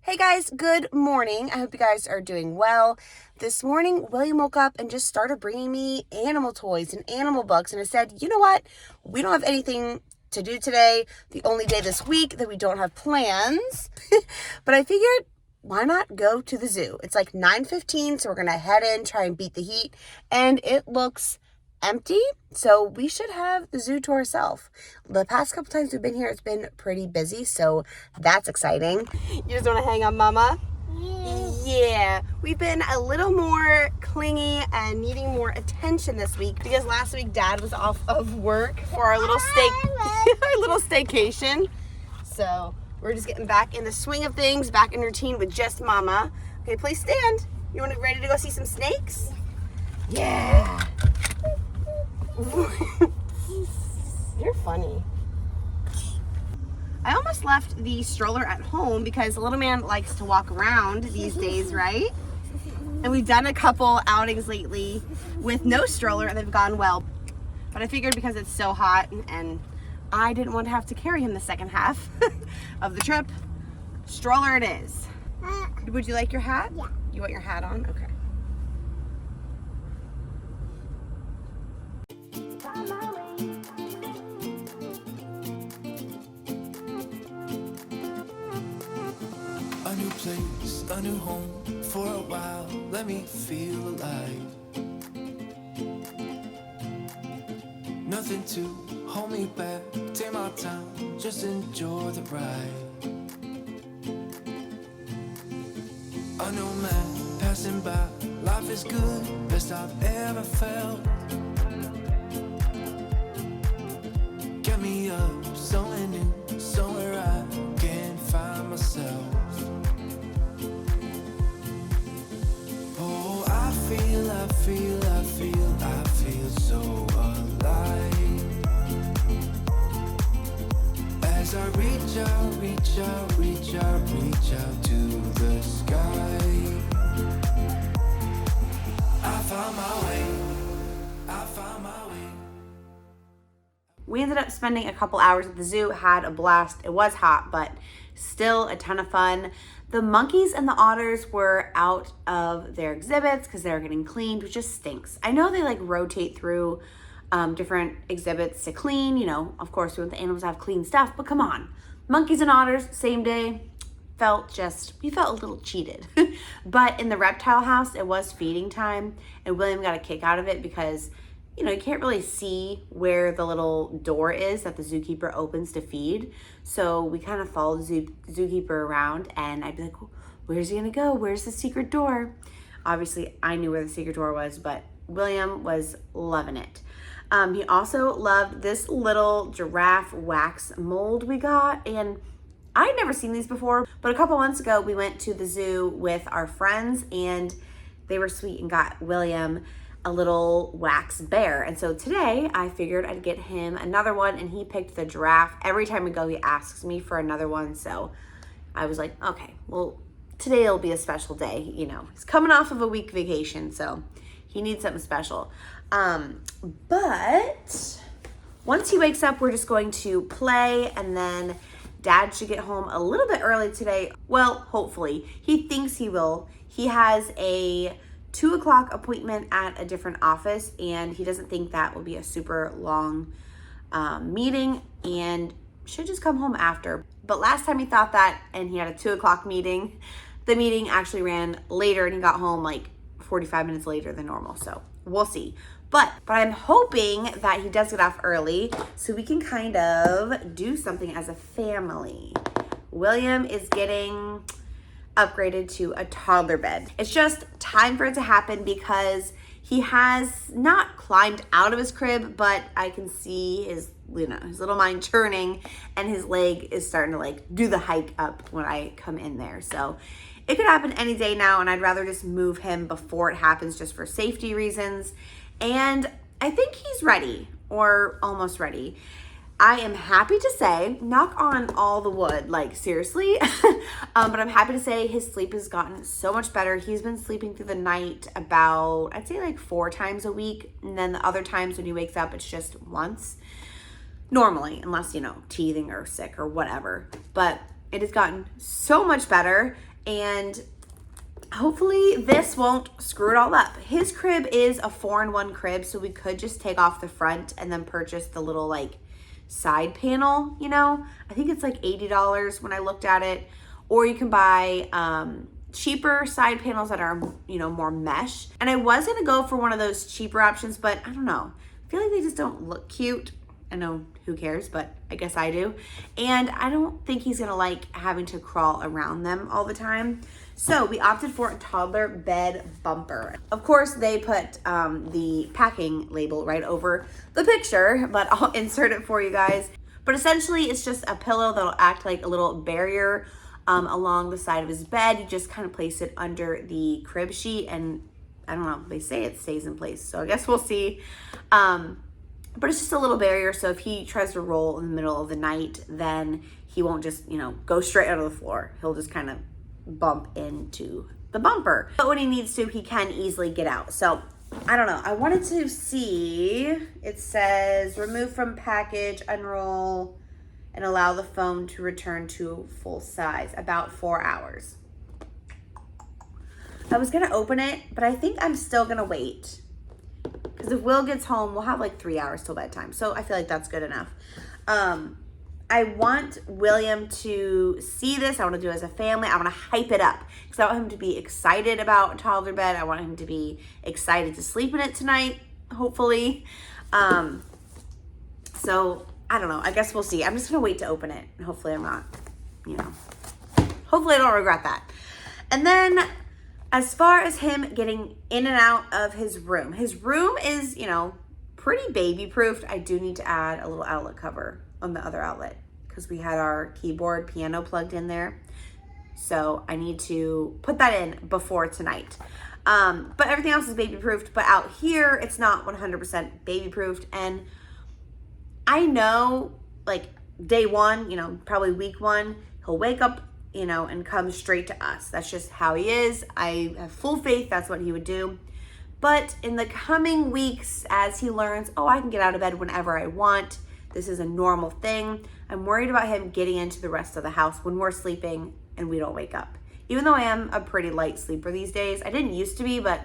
Hey guys, good morning. I hope you guys are doing well. This morning, William woke up and just started bringing me animal toys and animal books. And I said, you know what? We don't have anything to do today. The only day this week that we don't have plans. But I figured, why not go to the zoo? It's like 9:15, so we're going to head in, try and beat the heat. And it looks empty, so we should have the zoo to ourselves. The past couple times we've been here, it's been pretty busy, so that's exciting. You just want to hang on Mama? Yeah, we've been a little more clingy and needing more attention this week because last week Dad was off of work for our little staycation. So we're just getting back in the swing of things, back in routine with just Mama. Okay, please stand. You want to ready to go see some snakes? Yeah. You're funny. I almost left the stroller at home because the little man likes to walk around these days, right? And we've done a couple outings lately with no stroller and they've gone well. But I figured because it's so hot and I didn't want to have to carry him the second half of the trip, stroller it is. Would you like your hat? Yeah. You want your hat on? Okay. A new place, a new home, for a while, let me feel alive. Nothing to hold me back, take my time, just enjoy the ride. A new man passing by, life is good, best I've ever felt. Get me up, somewhere new, somewhere I can find myself. Oh, I feel so alive. As I reach out to the sky. I found my way. We ended up spending a couple hours at the zoo, had a blast. It was hot, but still a ton of fun. The monkeys and the otters were out of their exhibits because they were getting cleaned, which just stinks. I know they like rotate through different exhibits to clean. You know, of course, we want the animals to have clean stuff, but come on. Monkeys and otters, same day, we felt a little cheated. But in the reptile house, it was feeding time, and William got a kick out of it because you know, you can't really see where the little door is that the zookeeper opens to feed. So we kind of followed the zookeeper around and I'd be like, where's he gonna go? Where's the secret door? Obviously, I knew where the secret door was, but William was loving it. He also loved this little giraffe wax mold we got. And I'd never seen these before, but a couple months ago, we went to the zoo with our friends and they were sweet and got William a little wax bear. And so today I figured I'd get him another one and he picked the giraffe. Every time we go, he asks me for another one. So I was like, okay, well, today will be a special day. You know, he's coming off of a week vacation, so he needs something special. But once he wakes up, we're just going to play and then Dad should get home a little bit early today. Well, hopefully. He thinks he will. He has a 2 o'clock appointment at a different office and he doesn't think that will be a super long meeting and should just come home after. But last time he thought that and he had a 2 o'clock meeting, the meeting actually ran later and he got home like 45 minutes later than normal. So we'll see. But I'm hoping that he does get off early so we can kind of do something as a family. William is getting upgraded to a toddler bed. It's just time for it to happen because he has not climbed out of his crib, but I can see his little mind churning and his leg is starting to like do the hike up when I come in there. So it could happen any day now and I'd rather just move him before it happens just for safety reasons. And I think he's ready or almost ready. I am happy to say, knock on all the wood, like seriously, but I'm happy to say his sleep has gotten so much better. He's been sleeping through the night about, I'd say like 4 times a week. And then the other times when he wakes up, it's just once. Normally, unless, you know, teething or sick or whatever. But it has gotten so much better. And hopefully this won't screw it all up. His crib is a 4-in-1 crib, so we could just take off the front and then purchase the little like side panel, you know? I think it's like $80 when I looked at it. Or you can buy cheaper side panels that are, you know, more mesh. And I was gonna go for one of those cheaper options, but I don't know. I feel like they just don't look cute. I know, who cares, but I guess I do. And I don't think he's gonna like having to crawl around them all the time. So we opted for a Toddler bed bumper. Of course, they put the packing label right over the picture, but I'll insert it for you guys. But essentially, it's just a pillow that'll act like a little barrier along the side of his bed. You just kind of place it under the crib sheet, and I don't know, they say it stays in place, so I guess we'll see. But it's just a little barrier, so if he tries to roll in the middle of the night, then he won't just, you know, go straight out of the floor. He'll just kind of bump into the bumper. But when he needs to, he can easily get out. So I don't know. I wanted to see, it says remove from package, unroll, and allow the foam to return to full size, about 4 hours. I was gonna open it, but I think I'm still gonna wait. Because if Will gets home, we'll have like 3 hours till bedtime. So I feel like that's good enough. I want William to see this. I want to do it as a family. I want to hype it up. Because I want him to be excited about a toddler bed. I want him to be excited to sleep in it tonight, hopefully. So, I don't know. I guess we'll see. I'm just going to wait to open it. And hopefully I'm not, you know. Hopefully I don't regret that. And then, as far as him getting in and out of his room is, you know, pretty baby-proofed. I do need to add a little outlet cover on the other outlet because we had our keyboard piano plugged in there. So I need to put that in before tonight. But everything else is baby-proofed. But out here, it's not 100% baby-proofed. And I know, like, day one, you know, probably week one, he'll wake up, you know, and come straight to us. That's just how he is. I have full faith that's what he would do. But in the coming weeks, as he learns, oh, I can get out of bed whenever I want, this is a normal thing, I'm worried about him getting into the rest of the house when we're sleeping and we don't wake up. Even though I am a pretty light sleeper these days, I didn't used to be, but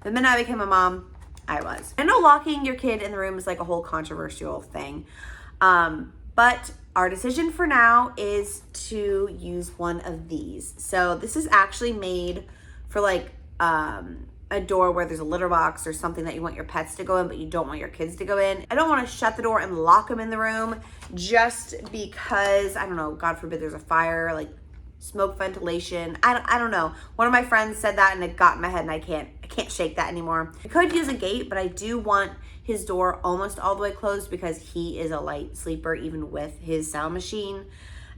the minute I became a mom, I was. I know locking your kid in the room is like a whole controversial thing, but our decision for now is to use one of these. So this is actually made for like a door where there's a litter box or something that you want your pets to go in, but you don't want your kids to go in. I don't want to shut the door and lock them in the room just because, I don't know, God forbid there's a fire, like smoke ventilation. I don't know. One of my friends said that and it got in my head and I can't shake that anymore. I could use a gate, but I do want his door almost all the way closed because he is a light sleeper even with his sound machine.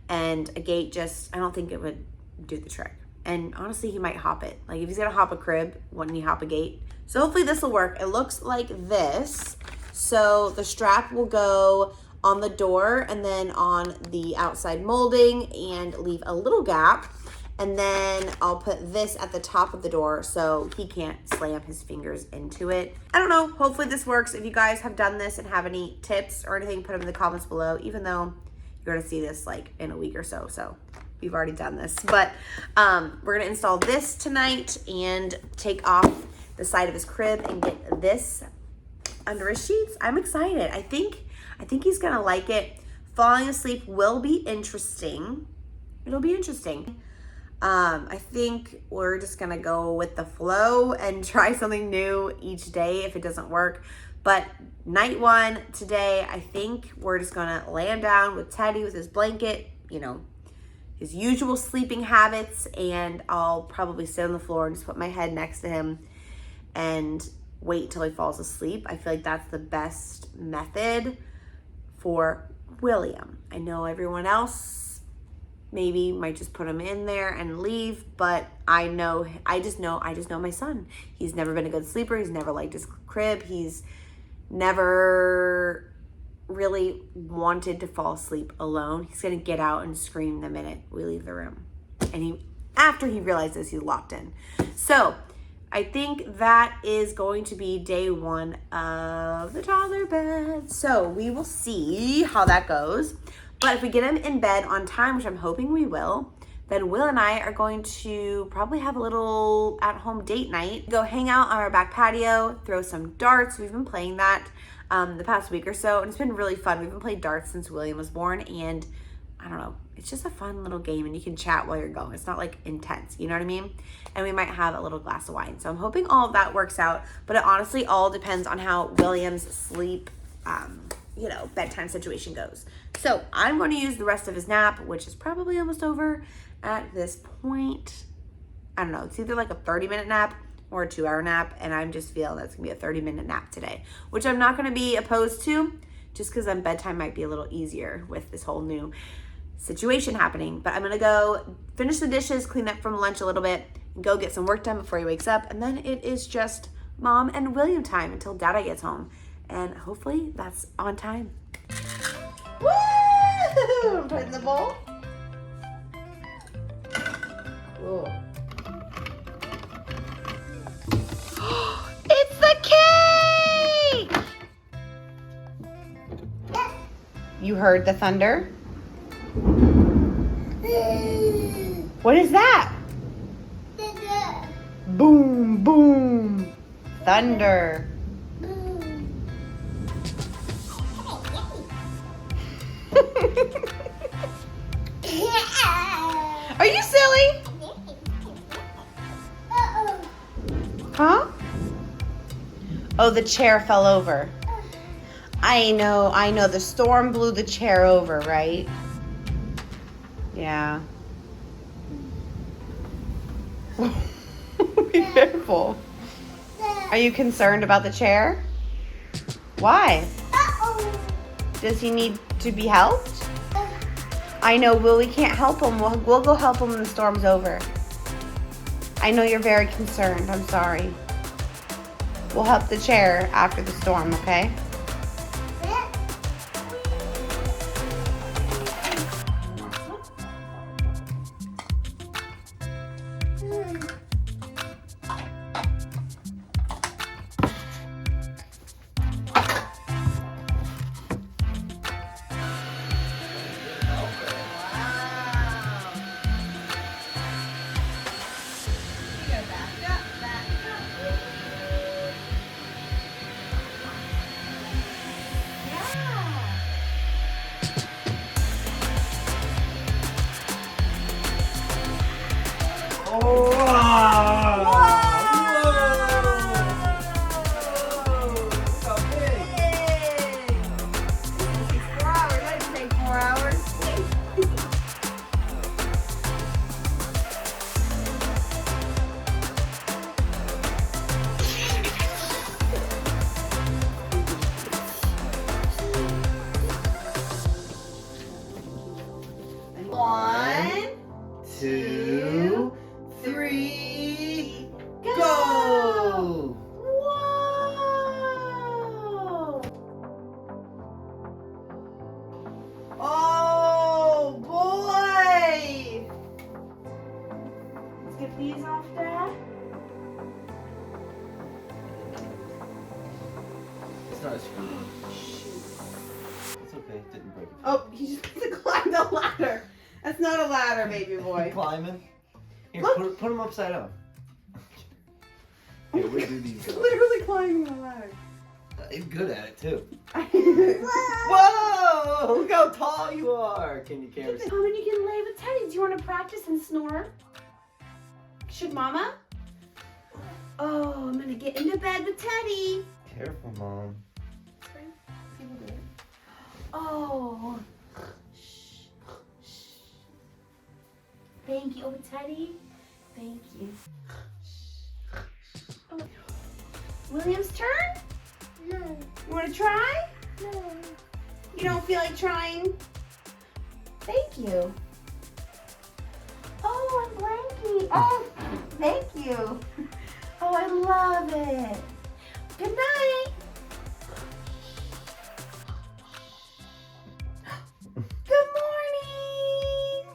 And a gate just, I don't think it would do the trick. And honestly, he might hop it. Like if he's gonna hop a crib, wouldn't he hop a gate? So hopefully this will work. It looks like this. So the strap will go on the door and then on the outside molding and leave a little gap. And then I'll put this at the top of the door so he can't slam his fingers into it. I don't know, hopefully this works. If you guys have done this and have any tips or anything, put them in the comments below, even though you're gonna see this like in a week or so. So we've already done this, but we're gonna install this tonight and take off the side of his crib and get this under his sheets. I'm excited. I think he's gonna like it. Falling asleep will be interesting. It'll be interesting. I think we're just gonna go with the flow and try something new each day if it doesn't work. But night one today, I think we're just gonna lay him down with Teddy with his blanket, you know, his usual sleeping habits, and I'll probably sit on the floor and just put my head next to him and wait till he falls asleep. I feel like that's the best method for William. I know everyone else maybe might just put him in there and leave, but I just know my son. He's never been a good sleeper. He's never liked his crib. He's never really wanted to fall asleep alone. He's gonna get out and scream the minute we leave the room. And after he realizes he's locked in. So I think that is going to be day one of the toddler bed. So we will see how that goes. But if we get him in bed on time, which I'm hoping we will, then Will and I are going to probably have a little at-home date night. Go hang out on our back patio, throw some darts. We've been playing that the past week or so, and it's been really fun. We've been playing darts since William was born, and I don't know, it's just a fun little game, and you can chat while you're going. It's not like intense, you know what I mean? And we might have a little glass of wine. So I'm hoping all of that works out, but it honestly all depends on how William's sleep, bedtime situation goes. So I'm going to use the rest of his nap, which is probably almost over at this point. I don't know, it's either like a 30-minute nap or a 2-hour nap, and I'm just feeling that's gonna be a 30-minute nap today, which I'm not gonna be opposed to, just because then bedtime might be a little easier with this whole new situation happening. But I'm gonna go finish the dishes, clean up from lunch a little bit, and go get some work done before he wakes up, and then it is just Mom and William time until Dada gets home, and hopefully that's on time. Woo! Put it in the bowl. Whoa. It's the cake! You heard the thunder? What is that? Boom, boom. Thunder. Are you silly? Huh? Oh, the chair fell over. I know. The storm blew the chair over, right? Yeah. Be careful. Are you concerned about the chair? Why? Does he need to be helped? I know, we can't help him. We'll go help him when the storm's over. I know you're very concerned. I'm sorry. We'll help the chair after the storm, okay? These off, Dad? It's not a screw. It's okay, it didn't break it. Oh, he just has to climb the ladder. That's not a ladder, baby boy. Climbing? Here, Look. put him upside down. Here, we'll do these. He's literally climbing the ladder. He's good at it, too. Whoa! Look how tall you are! Can you carry it? Mom, and you can lay with Teddy. Do you want to practice and snore? Should Mama? Oh, I'm gonna get into bed with Teddy. Careful, Mom. Oh. Shh. Thank you. Oh, Teddy. Thank you. Oh. William's turn? No. You want to try? No. You don't feel like trying? Thank you. Oh, a blankie. Oh, thank you. Oh, I love it. Good night. Good morning.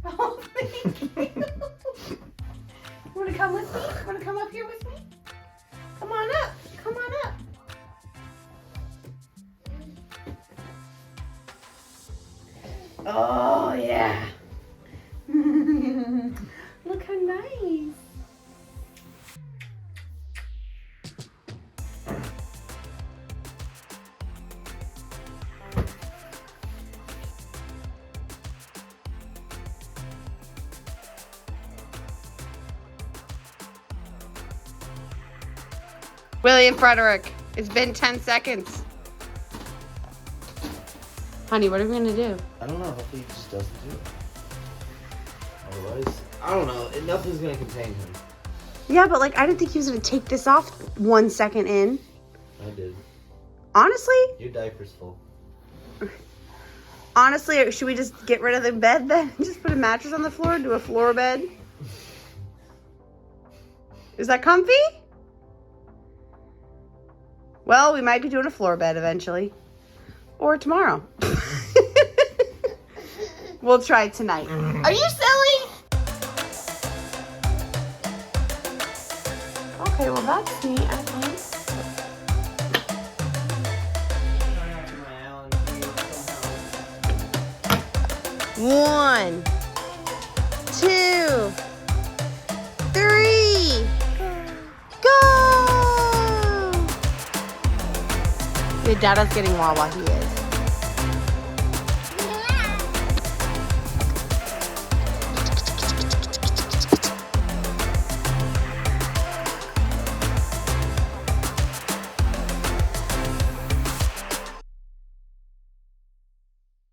Oh, thank you. You want to come with me? You want to come up here with me? Come on up. Come on up. Oh, Look how nice. William Frederick, it's been 10 seconds. Honey, what are we gonna do? I don't know. Hopefully he just doesn't do it. Otherwise, I don't know. Nothing's gonna contain him. Yeah, but like, I didn't think he was gonna take this off 1 second in. I did. Honestly? Your diaper's full. Honestly, should we just get rid of the bed then? Just put a mattress on the floor, do a floor bed? Is that comfy? Well, we might be doing a floor bed eventually. Or tomorrow. We'll try tonight. Are you silly? Okay, well that's neat, I think. 1, 2, 3, go! Your dada's getting Wawa, he is.